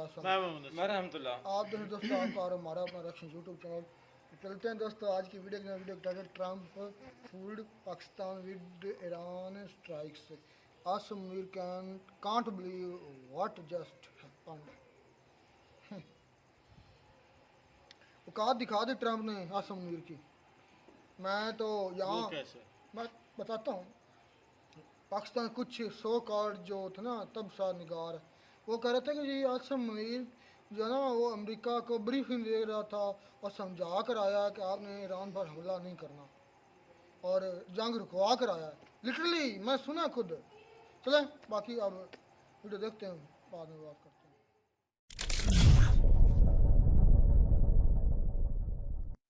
आसम मैं रहमतुल्लाह। आप दोस्तों आपका और हमारा अपना रक्षण यूट्यूब चैनल। चलते हैं दोस्तों आज की video title Trump fooled Pakistan with Iran strikes. आसम मीर can't believe what just happened. औकात दिखा दी ट्रम्प ने आसम मीर की। मैं तो वो यहाँ कैसे? मैं बताता हूँ। पाकिस्तान कुछ सौ कार्ड जो थे ना तब सार निगार वो कह रहे थे कि जी आसम मुनीर जो है ना वो अमेरिका को ब्रीफिंग दे रहा था और समझा कर आया कि आपने ईरान पर हमला नहीं करना और जंग रुकवा कर आया। लिटरली मैं सुना खुद। चलें बाकी अब वीडियो देखते हैं, बाद में बात करते हैं।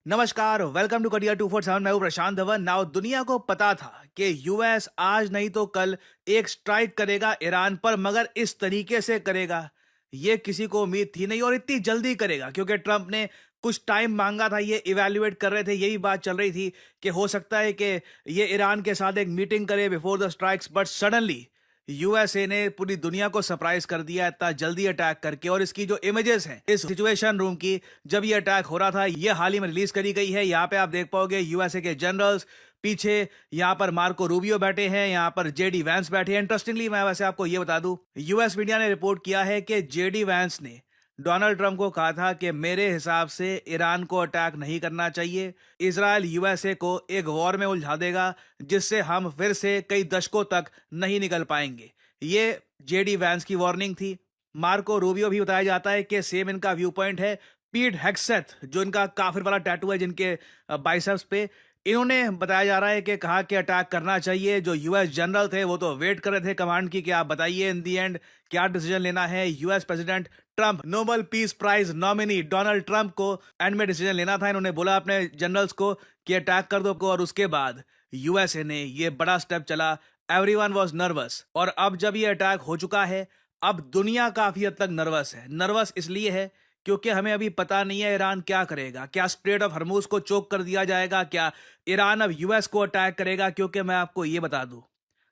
नमस्कार, वेलकम टू कटिया 247। मैं हूं प्रशांत धवन। नाउ दुनिया को पता था कि यूएस आज नहीं तो कल एक स्ट्राइक करेगा ईरान पर, मगर इस तरीके से करेगा ये किसी को उम्मीद थी नहीं और इतनी जल्दी करेगा, क्योंकि ट्रंप ने कुछ टाइम मांगा था। ये इवैल्यूएट कर रहे थे, यही बात चल रही थी कि हो सकता है कि ये ईरान के साथ एक मीटिंग करे before the strikes, but suddenly USA ने पूरी दुनिया को सरप्राइज कर दिया इतना जल्दी अटैक करके। और इसकी जो इमेजेस हैं इस सिचुएशन रूम की जब ये अटैक हो रहा था, ये हाल ही में रिलीज करी गई है। यहाँ पे आप देख पाओगे यूएसए के जनरल्स, पीछे यहाँ पर मार्को रूबियो बैठे हैं, यहाँ पर जेडी वैंस बैठे हैं। इंटरेस्टिंगली मैं वैसे आपको ये बता दूं, यूएस मीडिया ने रिपोर्ट किया है कि जेडी वैंस ने डोनाल्ड ट्रंप को कहा था कि मेरे हिसाब से ईरान को अटैक नहीं करना चाहिए। इजराइल यूएसए को एक वॉर में उलझा देगा जिससे हम फिर से कई दशकों तक नहीं निकल पाएंगे। ये जेडी वैंस की वार्निंग थी। मार्को रूबियो भी बताया जाता है कि सेम इनका व्यू पॉइंट है। पीट हेग्सेथ जो इनका काफिर वाला टैटू है जिनके बाइसेप्स पे, इन्होंने बताया जा रहा है कि कहा कि अटैक करना चाहिए। जो यूएस जनरल थे वो तो वेट कर रहे थे कमांड की कि आप बताइए इन दी एंड क्या डिसीजन लेना है। US president Trump, Nobel peace prize nominee Donald Trump को एंड में डिसीजन लेना था। इन्होंने बोला अपने जनरल्स को कि अटैक कर दो, और उसके बाद यूएसए ने ये बड़ा स्टेप चला। एवरीवन वाज नर्वस, और अब जब ये अटैक हो चुका है, अब दुनिया काफी हद तक नर्वस है। नर्वस इसलिए है क्योंकि हमें अभी पता नहीं है ईरान क्या करेगा। क्या स्ट्रेट ऑफ हर्मुज को चोक कर दिया जाएगा? क्या ईरान अब यूएस को अटैक करेगा? क्योंकि मैं आपको ये बता दूं,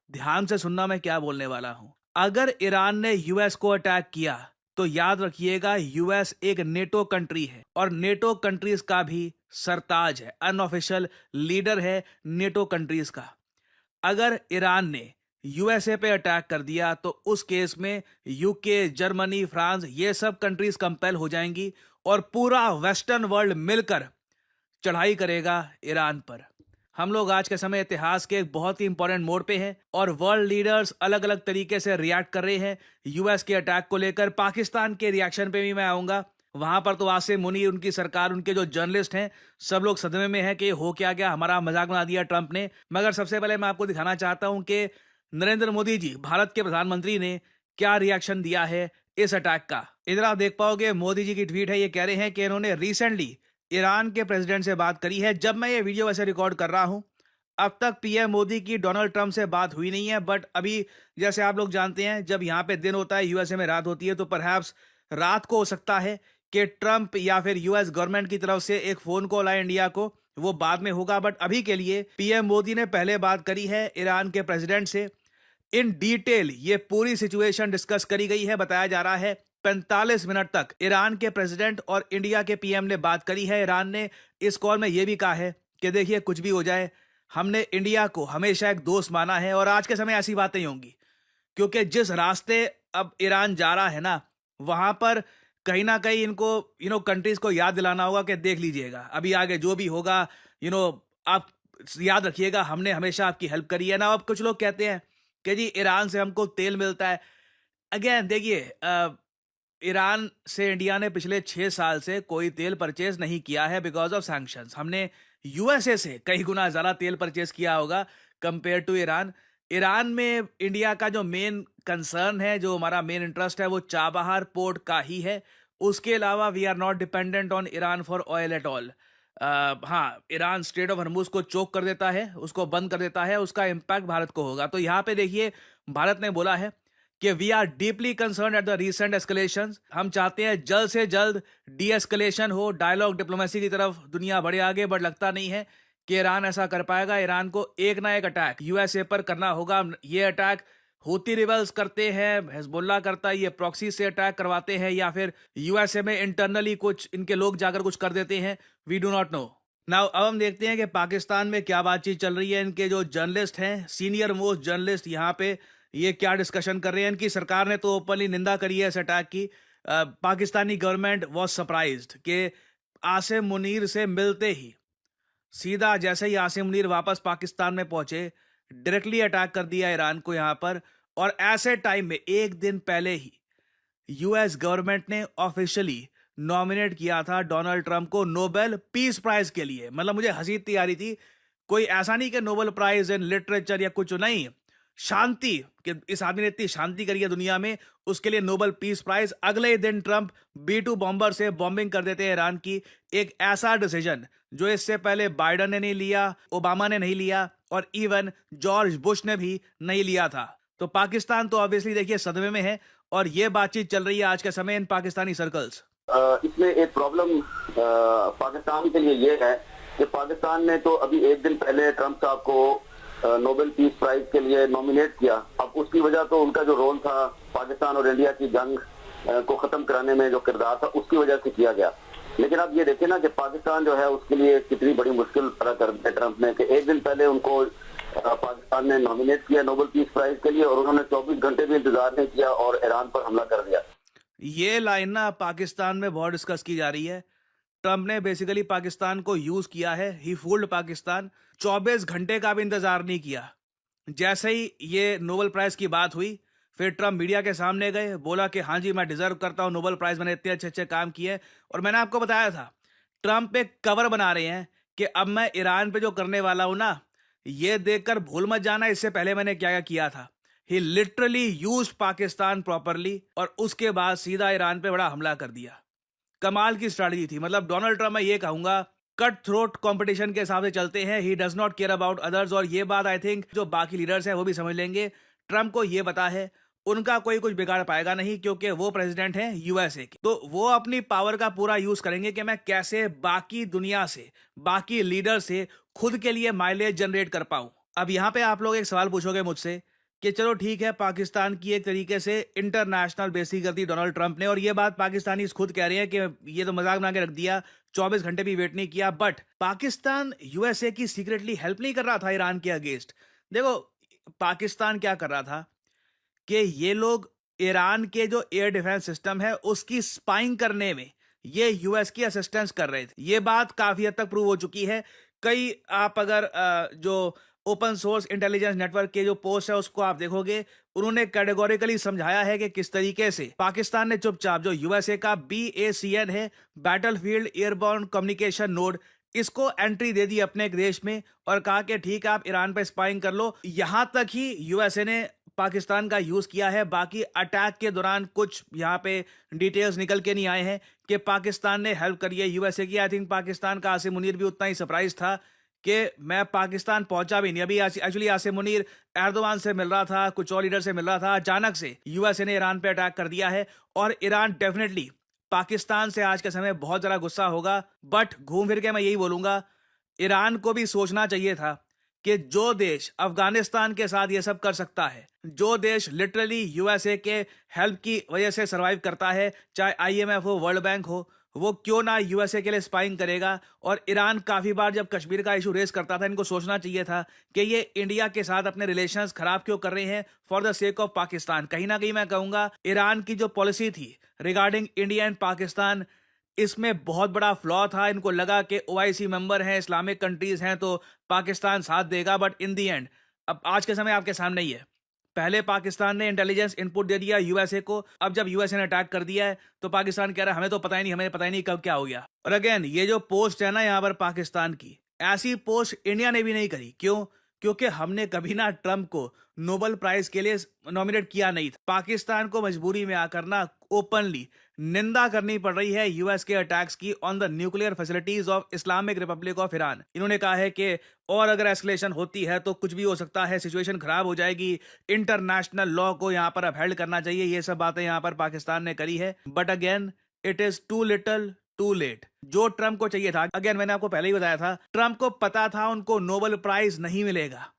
ध्यान से सुनना मैं क्या बोलने वाला हूं। अगर ईरान ने यूएस को अटैक किया तो याद रखिएगा यूएस एक नेटो कंट्री है और नेटो कंट्रीज का भी सरताज है, अनऑफिशियल लीडर है नेटो कंट्रीज का। अगर ईरान ने यूएसए पे अटैक कर दिया तो उस केस में यूके, जर्मनी, फ्रांस, ये सब कंट्रीज कंपेल हो जाएंगी और पूरा वेस्टर्न वर्ल्ड मिलकर चढ़ाई करेगा ईरान पर। हम लोग आज के समय इतिहास के एक बहुत ही इंपॉर्टेंट मोड़ पे हैं और वर्ल्ड लीडर्स अलग अलग तरीके से रिएक्ट कर रहे हैं यूएस के अटैक को लेकर। पाकिस्तान के रिएक्शन पे भी मैं आऊंगा। वहां पर तो आसिम मुनीर, उनकी सरकार, उनके जो जर्नलिस्ट हैं, सब लोग सदमे में हैं कि हो क्या गया, हमारा मजाक बना दिया ट्रंप ने। मगर सबसे पहले मैं आपको दिखाना चाहता हूं कि नरेंद्र मोदी जी, भारत के प्रधानमंत्री ने क्या रिएक्शन दिया है इस अटैक का। इधर आप देख पाओगे मोदी जी की ट्वीट है। ये कह रहे हैं कि इन्होंने रिसेंटली ईरान के प्रेसिडेंट से बात करी है। जब मैं ये वीडियो वैसे रिकॉर्ड कर रहा हूं, अब तक पीएम मोदी की डोनाल्ड ट्रंप से बात हुई नहीं है। बट अभी जैसे आप लोग जानते हैं, जब यहाँ पे दिन होता है यूएसए में रात होती है, तो परहैप्स रात को हो सकता है कि ट्रंप या फिर यूएस गवर्नमेंट की तरफ से एक फोन कॉल आए इंडिया को, वो बाद में होगा। बट अभी के लिए पीएम मोदी ने पहले बात करी है ईरान के प्रेसिडेंट से। इन डिटेल ये पूरी सिचुएशन डिस्कस करी गई है। बताया जा रहा है 45 मिनट तक ईरान के प्रेसिडेंट और इंडिया के पीएम ने बात करी है। ईरान ने इस कॉल में यह भी कहा है कि देखिए कुछ भी हो जाए, हमने इंडिया को हमेशा एक दोस्त माना है और आज के समय ऐसी बातें होंगी, क्योंकि जिस रास्ते अब ईरान जा रहा है ना, वहां पर कहीं ना कहीं इनको कंट्रीज को याद दिलाना होगा कि देख लीजिएगा अभी आगे जो भी होगा, आप याद रखिएगा हमने हमेशा आपकी हेल्प करी है ना। अब कुछ लोग कहते हैं कि जी ईरान से हमको तेल मिलता है। अगेन देखिए, ईरान से इंडिया ने पिछले 6 साल से कोई तेल परचेज नहीं किया है बिकॉज ऑफ सैंक्शंस। हमने यूएसए से कई गुना ज्यादा तेल परचेज किया होगा कंपेयर टू ईरान। ईरान में इंडिया का जो मेन कंसर्न है, जो हमारा मेन इंटरेस्ट है, वो चाबहार पोर्ट का ही है। उसके अलावा we are not dependent on Iran for oil at all. हाँ, ईरान स्ट्रेट ऑफ हर्मुज को चोक कर देता है, उसको बंद कर देता है, उसका इंपैक्ट भारत को होगा। तो यहाँ पे देखिए भारत ने बोला है कि we are deeply concern at the recent escalation. हम चाहते हैं जल्द से जल्द डी एस्केलेशन हो, डायलॉग डिप्लोमेसी की तरफ दुनिया बढ़े आगे, बट लगता नहीं है कि ईरान ऐसा कर पाएगा। ईरान को एक ना एक अटैक यूएसए पर करना होगा। ये अटैक हूती रिबल्स करते हैं, हिजबुल्लाह करता है, ये प्रॉक्सी से अटैक करवाते हैं, या फिर यूएसए में इंटरनली कुछ इनके लोग जाकर कुछ कर देते हैं, we do not know. Now अब हम देखते हैं कि पाकिस्तान में क्या बातचीत चल रही है। इनके जो जर्नलिस्ट हैं, सीनियर मोस्ट जर्नलिस्ट, यहाँ पे ये क्या डिस्कशन कर रहे हैं। इनकी सरकार ने तो ओपनली निंदा करी है इस अटैक की। पाकिस्तानी गवर्नमेंट वॉज सरप्राइज्ड कि आसिम मुनीर से मिलते ही सीधा जैसे ही आसिम मुनीर वापस पाकिस्तान में पहुंचे, डायरेक्टली अटैक कर दिया ईरान को यहां पर। और ऐसे टाइम में एक दिन पहले ही यूएस गवर्नमेंट ने ऑफिशियली नॉमिनेट किया था डोनाल्ड ट्रंप को नोबेल पीस प्राइज के लिए। मतलब मुझे हंसी इतनी आ रही थी, कोई ऐसा नहीं कि नोबेल प्राइज इन लिटरेचर या कुछ नहीं, शांति, कि इस आदमी ने इतनी शांति करी है दुनिया में, उसके लिए नोबेल पीस प्राइज। अगले ही दिन ट्रंप B-2 बॉम्बर से बॉम्बिंग कर देते हैं ईरान की। एक ऐसा डिसीजन जो इससे पहले बाइडन ने नहीं लिया, ओबामा ने नहीं लिया, और इवन जॉर्ज बुश ने भी नहीं लिया था। तो पाकिस्तान तो ऑब्वियसली देखिए सदमे में है, और ये बातचीत चल रही है आज के समय इन पाकिस्तानी सर्कल्स। इसमें एक प्रॉब्लम पाकिस्तान के लिए ये है कि पाकिस्तान ने तो अभी एक दिन पहले ट्रंप साहब को नोबेल पीस प्राइज के लिए नॉमिनेट किया। अब उसकी वजह तो उनका जो रोल था पाकिस्तान और इंडिया की जंग को खत्म कराने में, जो किरदार था, उसकी वजह से किया गया। लेकिन अब ये देखें ना कि पाकिस्तान जो है उसके लिए कितनी बड़ी मुश्किल पैदा कर दी ट्रंप ने, कि एक दिन पहले उनको पाकिस्तान ने नॉमिनेट किया नोबेल पीस प्राइज के लिए, और उन्होंने 24 घंटे भी इंतजार नहीं किया और ईरान पर हमला कर दिया। ये लाइन ना पाकिस्तान में बहुत डिस्कस की जा रही है। ट्रंप ने बेसिकली पाकिस्तान को यूज किया है, ही फूल्ड पाकिस्तान। 24 घंटे का भी इंतजार नहीं किया। जैसे ही ये नोबेल प्राइज की बात हुई, फिर ट्रंप मीडिया के सामने गए, बोला कि हाँ जी मैं डिजर्व करता हूं नोबेल प्राइज, मैंने इतने अच्छे अच्छे काम किए। और मैंने आपको बताया था, ट्रंप एक कवर बना रहे हैं कि अब मैं ईरान पे जो करने वाला हूं ना, ये देखकर भूल मत जाना इससे पहले मैंने क्या क्या किया था। ही लिटरली यूज्ड पाकिस्तान प्रॉपरली, और उसके बाद सीधा ईरान पे बड़ा हमला कर दिया। कमाल की स्ट्रैटेजी थी। मतलब डोनाल्ड ट्रंप, मैं ये कहूंगा, कट थ्रोट कंपटीशन के हिसाब से चलते हैं। He does not care about others. और ये बात आई थिंक जो बाकी लीडर्स हैं वो भी समझ लेंगे। ट्रंप को ये पता है उनका कोई कुछ बिगाड़ पाएगा नहीं, क्योंकि वो प्रेसिडेंट हैं यूएसए के। तो वो अपनी पावर का पूरा यूज करेंगे कि मैं कैसे बाकी दुनिया से, बाकी लीडर से खुद के लिए माइलेज जनरेट कर पाऊं। अब यहां पे आप लोग एक सवाल पूछोगे मुझसे कि चलो ठीक है, पाकिस्तान की एक तरीके से इंटरनेशनल बेइज्जती कर दी डोनाल्ड ट्रंप ने, और ये बात पाकिस्तानी खुद कह रहे हैं कि ये तो मजाक बना के रख दिया, 24 घंटे भी वेट नहीं किया। बट पाकिस्तान यूएसए की सीक्रेटली हेल्प नहीं कर रहा था ईरान के अगेंस्ट। देखो पाकिस्तान क्या कर रहा था कि ये लोग ईरान के जो एयर डिफेंस सिस्टम है उसकी स्पाइंग करने में ये यूएस की असिस्टेंस कर रहे थे। ये बात काफी हद तक प्रूव हो चुकी है। कई आप अगर जो ओपन सोर्स इंटेलिजेंस नेटवर्क के जो पोस्ट है उसको आप देखोगे, उन्होंने कैटेगोरिकली समझाया है कि किस तरीके से पाकिस्तान ने चुपचाप जो यूएसए का BACN है, बैटलफील्ड एयरबॉर्न कम्युनिकेशन नोड, इसको एंट्री दे दी अपने देश में, और कहा कि ठीक है आप ईरान पे स्पाइंग कर लो। यहां तक ही यूएसए ने पाकिस्तान का यूज किया है। बाकी अटैक के दौरान कुछ यहाँ पे डिटेल्स निकल के नहीं आए हैं कि पाकिस्तान ने हेल्प करी है यूएसए की। आई थिंक पाकिस्तान का आसिम मुनीर भी उतना ही सरप्राइज था कि मैं पाकिस्तान पहुंचा भी नहीं। अभी एक्चुअली आसिम मुनीर एर्दोवान से मिल रहा था, कुछ और लीडर से मिल रहा था, अचानक से यूएसए ने ईरान पे अटैक कर दिया है। और ईरान डेफिनेटली पाकिस्तान से आज के समय बहुत ज्यादा गुस्सा होगा। बट घूम फिर के मैं यही बोलूंगा, ईरान को भी सोचना चाहिए था कि जो देश अफगानिस्तान के साथ ये सब कर सकता है, जो देश लिटरली यूएसए के हेल्प की वजह से सरवाइव करता है, चाहे IMF हो, वर्ल्ड बैंक हो, वो क्यों ना यूएसए के लिए स्पाइंग करेगा। और ईरान काफी बार जब कश्मीर का इशू रेस करता था, इनको सोचना चाहिए था कि ये इंडिया के साथ अपने रिलेशंस खराब क्यों कर रहे हैं for the sake of Pakistan. कहीं ना कहीं मैं कहूंगा ईरान की जो पॉलिसी थी रिगार्डिंग इंडिया एंड पाकिस्तान, इसमें बहुत बड़ा फ्लॉ था। इनको लगा कि OIC मेंबर हैं, इस्लामिक कंट्रीज हैं, तो पाकिस्तान साथ देगा। बट इन दी एंड अब आज के समय आपके सामने ही है, पहले पाकिस्तान ने इंटेलिजेंस इनपुट दे दिया यूएसए को। अब जब यूएसए ने अटैक कर दिया है तो पाकिस्तान कह रहा है हमें तो पता ही नहीं, हमें पता ही नहीं कब क्या हो गया। और अगेन ये जो पोस्ट है ना यहाँ पर पाकिस्तान की, ऐसी पोस्ट इंडिया ने भी नहीं करी। क्यों? क्योंकि हमने कभी ना ट्रंप को नोबेल प्राइज के लिए नॉमिनेट किया नहीं था। पाकिस्तान को मजबूरी में आकर ना ओपनली निंदा करनी पड़ रही है यूएस के अटैक्स की on the nuclear facilities of Islamic Republic of Iran. इन्होंने कहा है कि और अगर एस्केलेशन होती है तो कुछ भी हो सकता है, सिचुएशन खराब हो जाएगी, इंटरनेशनल लॉ को यहाँ पर अपहेल्ड करना चाहिए। ये सब बातें यहाँ पर पाकिस्तान ने करी है। But again it is too little too late. जो ट्रंप को चाहिए था, अगेन मैंने आपको पहले ही बताया था, ट्रंप को पता था उनको नोबेल प्राइज नहीं मिलेगा।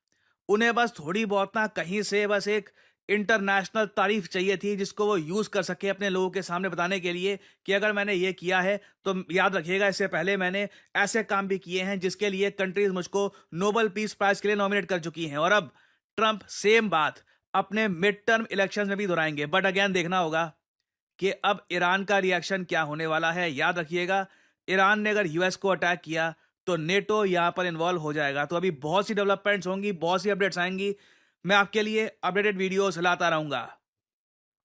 उन्हें बस थोड़ी बहुत ना कहीं से बस एक इंटरनेशनल तारीफ चाहिए थी जिसको वो यूज कर सके अपने लोगों के सामने बताने के लिए कि अगर मैंने ये किया है तो याद रखिएगा इससे पहले मैंने ऐसे काम भी किए हैं जिसके लिए कंट्रीज मुझको नोबेल पीस प्राइज के लिए नॉमिनेट कर चुकी हैं। और अब ट्रंप सेम बात अपने मिड टर्म इलेक्शन में भी दोहराएंगे। बट अगेन देखना होगा कि अब ईरान का रिएक्शन क्या होने वाला है। याद रखिएगा ईरान ने अगर यूएस को अटैक किया तो नेटो यहां पर इन्वॉल्व हो जाएगा। तो अभी बहुत सी डेवलपमेंट्स होंगी, बहुत सी अपडेट्स आएंगी, मैं आपके लिए अपडेटेड वीडियोस लाता रहूंगा।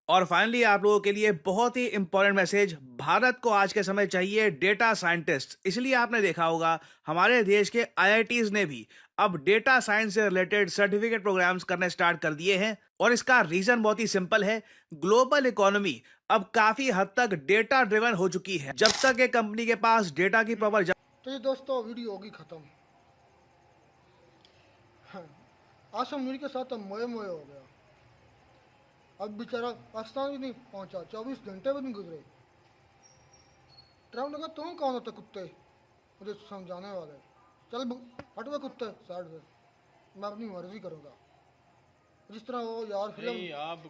और फाइनली आप लोगों के लिए बहुत ही इंपॉर्टेंट मैसेज, भारत को आज के समय चाहिए डेटा साइंटिस्ट। इसलिए आपने देखा होगा हमारे देश के आईआईटीज ने भी अब डेटा साइंस से रिलेटेड सर्टिफिकेट प्रोग्राम्स करने स्टार्ट कर दिए हैं। और इसका रीजन बहुत ही सिंपल है, ग्लोबल इकोनॉमी अब काफी हद तक डेटा ड्रिवन हो चुकी है। जब तक एक कंपनी के पास डेटा की प्रॉपर तो ये दोस्तों वीडियो होगी ख़त्म। हाँ, आसम मीर के साथ अब मोए मोए हो गया। अब बेचारा पाकिस्तान भी नहीं पहुंचा, 24 घंटे भी नहीं गुजरे। ट्रम्प ने कहा तुम कौन होते कुत्ते मुझे समझाने वाले, चल हट गए कुत्ते साइड से, मैं अपनी मर्जी करूँगा। जिस तरह वो यार फिल्म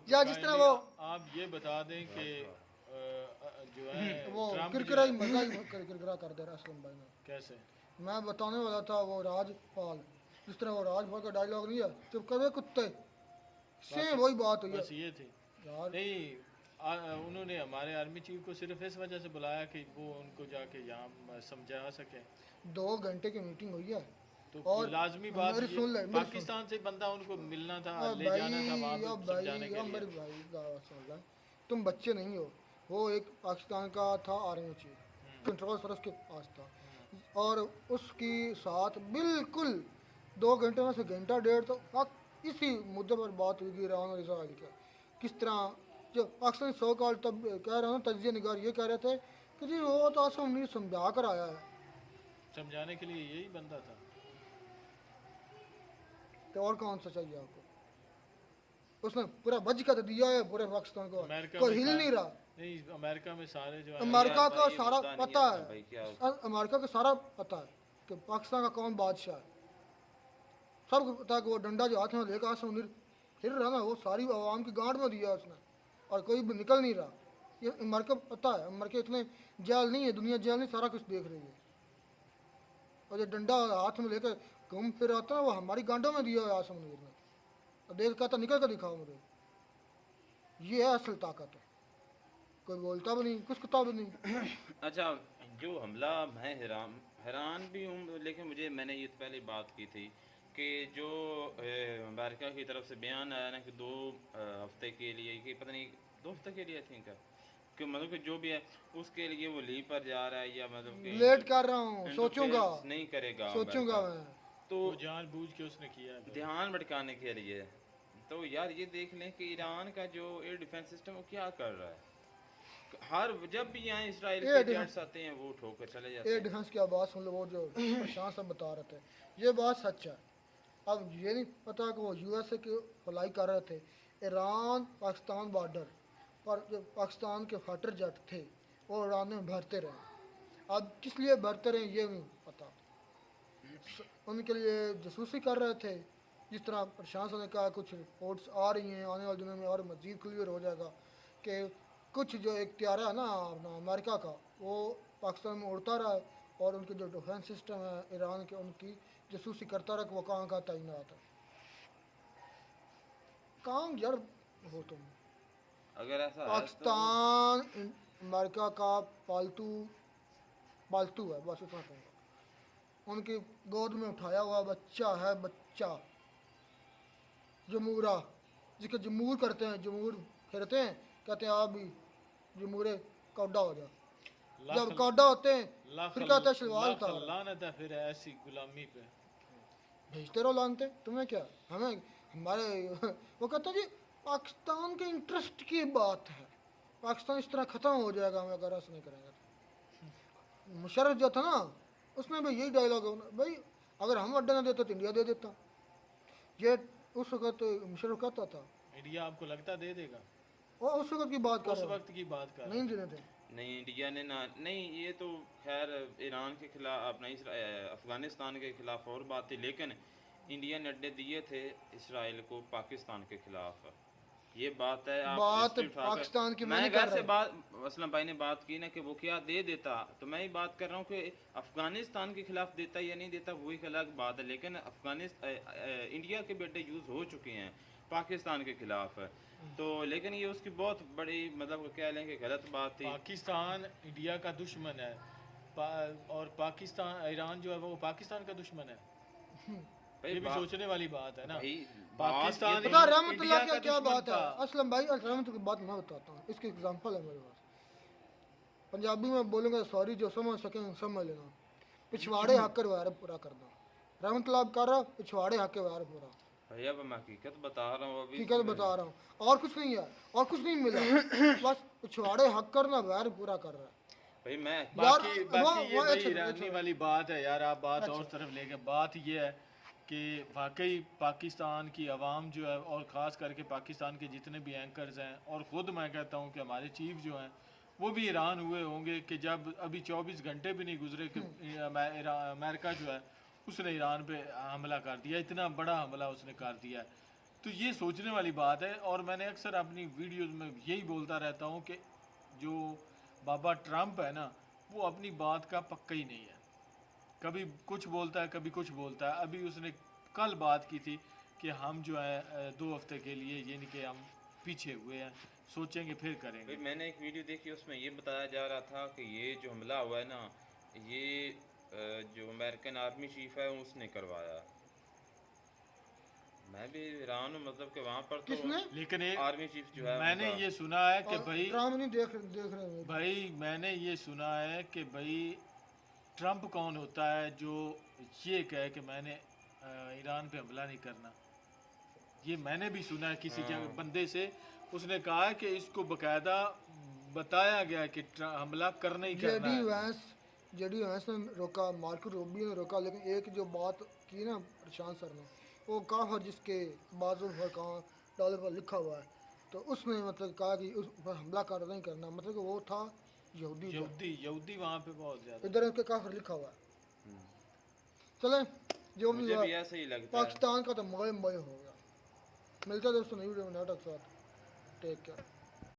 या जिस तरह वो आप ये बता दें कि जो है वो ट्रम्प किरकिरा ही मजा ही किरकिरा कर दे रहा असलम भाई ने। कैसे मैं बताने वाला था वो राजपाल, जिस तरह वो राजपाल का डायलॉग नहीं है, चुप कर कुत्ते, सेम वही बात हुई है बस ये थी यार। नहीं उन्होंने हमारे आर्मी चीफ को सिर्फ इस वजह से बुलाया कि वो उनको जाके यहाँ समझा सके। 2 घंटे की मीटिंग हुई है तो और लाजमी बात मेरी ये, सुन ले, मेरी पाकिस्तान से बंदा उनको मिलना था, सुन। ले जाना था वहाँ पे भाई समझाने के मेरे लिए। भाई का सुन ले, तुम बच्चे नहीं हो। वो एक पाकिस्तान का था आर्मी चीफ, कंट्रोल सर उसके पास था और उसकी साथ बिल्कुल 2 घंटे में से घंटा डेढ़ तो इसी मुद्दे पर बात हुई ईरान और इसराइल के। किस तरह जो पाकिस्तान सौ कॉल तब कह रहा हूँ तजिया निगार ये कह रहे थे कि जी वो तो आसम मीर समझा कर आया है, समझाने के लिए यही बंदा था। तो और कौन सा चाहिए आपको? उसने पूरा बज कर दिया है पूरे पाकिस्तान को, अमेरिका कोई में हिल सारे- नहीं रहा। नहीं अमेरिका में सारे जो है अमेरिका का ये सारा मुद्दा नहीं पता है भाई, क्या है, अमेरिका को सारा पता है कि पाकिस्तान का कौन बादशाह है। सबको पता है कि वो डंडा जो हाथ में लेकर आसम मीर हिल रहा ना, वो सारी आवाम की गांड में दिया उसने और कोई भी निकल नहीं रहा। ये अमेरिका पता है, अमेरिका इतने जेल नहीं है, दुनिया जेल नहीं, सारा कुछ देख रही है। और जो डंडा हाथ में लेकर घूम फिर आता है वो हमारी गांडों में दिया है आसम मीर ने। और देख कहता निकल कर दिखाओ मुझे, ये है असल ताकत। कोई बोलता भी नहीं, कुछ कहता भी नहीं। अच्छा, जो हमला मैं हैरान भी हूँ, लेकिन मैंने ये तो पहले बात की थी कि जो अमेरिका की तरफ से बयान आया ना कि 2 हफ्ते के लिए, कि पता नहीं 2 हफ्ते के लिए आई थिंक कि मतलब कि जो भी है उसके लिए वो लीव पर जा रहा है या मतलब कि लेट कर रहा हूँ, सोचूंगा इंटरफेरेंस नहीं करेगा सोचूंगा अमेरिका। मैं। तो वो जानबूझ के उसने किया है। ध्यान भटकाने के लिए। तो यार ये देख लें कि ईरान का जो एयर डिफेंस सिस्टम वो क्या कर रहा है। हर जब भी यहाँ इसराइल एयर के डिफेंस- जेट्स आते हैं वो ठोकर चले जाते एयर हैं। डिफेंस की आवाज़ सुन लो, वो जो प्रशांत सब बता रहे थे, ये बात सच है। अब ये नहीं पता कि वो यूएसए की फ्लाई कर रहे थे ईरान पाकिस्तान बॉर्डर पर, जो पाकिस्तान के फाइटर जेट थे वो ईरान में भरते रहे। अब किस लिए भरते रहे ये नहीं पता, उनके लिए जासूसी कर रहे थे। जिस तरह प्रशांत ने कहा कुछ रिपोर्ट्स आ रही हैं, आने वाले दिनों में और मज़ीद क्लियर हो जाएगा कि कुछ जो एक त्यारा है ना अपना अमेरिका का, वो पाकिस्तान में उड़ता रहा है और उनके जो डिफेंस सिस्टम है ईरान के, उनकी जासूसी करता रहा कि वो कहाँ कहाँ तैनात है। काम जड़ हो तुम। अगर ऐसा है तो पाकिस्तान अमेरिका का पालतू है, बस इतना कहूँगा। उनकी गोद में उठाया हुआ बच्चा है, बच्चा जमूरा, जिसके जमूर करते हैं, जमूर फिरते हैं, कहते हैं आप भी जमूरे कौडा हो जा। जब कौडा होते हैं फिर कहते हैं शलवार उतार। लानत है फिर ऐसी गुलामी पे। भेजते रहो लानते, तुम्हें क्या, हमें हमारे वो कहता जी पाकिस्तान के इंटरेस्ट की बात है, पाकिस्तान इस तरह ख़त्म हो जाएगा हमें अगर ऐसा नहीं करेंगे तो। मुशर्रफ जो था ना उसने भी यही डायलॉग भाई, अगर हम अड्डा ना देते तो इंडिया दे देता। ये उस वक्त मुशर्रफ कहता था। इंडिया आपको लगता दे देगा? और उस वक्त की बात कर उस रहा हूँ, वक्त की बात कर नहीं देने थे। नहीं, इंडिया ने ना, नहीं ये तो खैर ईरान के खिलाफ अपना अफ़गानिस्तान के खिलाफ और बात थी, लेकिन इंडिया ने अड्डे दिए थे इसराइल को पाकिस्तान के खिलाफ। ये बात है। आप बात history उठाकर- पाकिस्तान की मैं नहीं कर वैसे रहा। बात असलम भाई ने बात की ना कि वो क्या दे देता, तो मैं ही बात कर रहा हूँ कि अफगानिस्तान के खिलाफ देता या नहीं देता वो एक अलग बात है, लेकिन इंडिया के बेटे यूज़ हो चुके हैं पाकिस्तान के खिलाफ, तो लेकिन ये उसकी बहुत बड़ी मतलब कह लें कि गलत बात थी। पाकिस्तान इंडिया का दुश्मन है, और पाकिस्तान ईरान जो है वो पाकिस्तान का दुश्मन है। भाई ये भी सोचने वाली बात है ना। भाई पाकिस्तान पता इंडिया रहमतुल्लाह का क्या क्या दुश्मन बात है था। असलम भाई, रहमत की बात मैं बताता हूँ, इसकी एग्जांपल है मेरे पास। पंजाबी में बोलूँगा सॉरी, जो समझ सकें समझ लेना। पिछवाड़े हक कर वार पूरा कर दो, रहमतुल्लाह कर रहा, पिछवाड़े हक के वार पूरा। भैया अब मैं हकीकत बता रहा हूँ अभी। ठीक है, बता रहा हूँ, और कुछ नहीं है, और कुछ नहीं मिला, बस पिछवाड़े हक करना, वार पूरा कर रहा है। भाई मैं बाकी वो- बाकी ये वो भाई अच्छा, ईरानी अच्छा। वाली बात है यार, आप बात अच्छा। और तरफ लेके, बात ये है कि वाकई पाकिस्तान की आवाम जो है, और ख़ास करके पाकिस्तान के जितने भी एंकर्स हैं, और ख़ुद मैं कहता हूँ कि हमारे चीफ जो हैं वो भी हैरान हुए होंगे कि जब अभी 24 घंटे भी नहीं गुजरे कि अमेरिका जो है उसने ईरान पे हमला कर दिया, इतना बड़ा हमला उसने कर दिया है। तो ये सोचने वाली बात है, और मैंने अक्सर अपनी वीडियोस में यही बोलता रहता हूँ कि जो बाबा ट्रंप है ना, वो अपनी बात का पक्का ही नहीं है, कभी कुछ बोलता है कभी कुछ बोलता है। अभी उसने कल बात की थी कि हम जो है 2 हफ्ते के लिए यानी कि हम पीछे हुए हैं, सोचेंगे फिर भाई करेंगे। मैंने एक वीडियो देखी, उसमें ये बताया जा रहा था कि ये जो हमला हुआ है ना, ये जो अमेरिकन आर्मी चीफ है उसने करवाया। मैं भी हैरान हूँ, मतलब कि वहाँ पर तो किसने? लेकिन एक आर्मी चीफ जो है मैंने उनका- ये सुना है कि भाई ड्रामा नहीं देख रहे हैं भाई मैंने ये सुना है कि भाई ट्रंप कौन होता है जो ये कहे कि मैंने ईरान पे हमला नहीं करना। ये मैंने भी सुना है किसी जगह बंदे से, उसने कहा है कि इसको बकायदा बताया गया है कि हमला करना ही करना है। जेडी वैंस ने रोका, मार्को रूबियो ने रोका, लेकिन एक जो बात की ना प्रशांत सर ने, वो काफर जिसके बाजुल फरकान डॉलर पर लिखा हुआ है, तो उसने मतलब कहा कि उस पर हमला कर नहीं करना, मतलब कि वो था यहूदी था। यहूदी वहाँ पे बहुत ज़्यादा। इधर उसके काफर लिखा हुआ है। चले जो भी मुझे हुआ, भी ऐसे ही लगता है। पाकिस्तान का तो मय मय हो गया। मिलता है दोस्तों नई वीडियो में नाटक साथ, टेक केयर।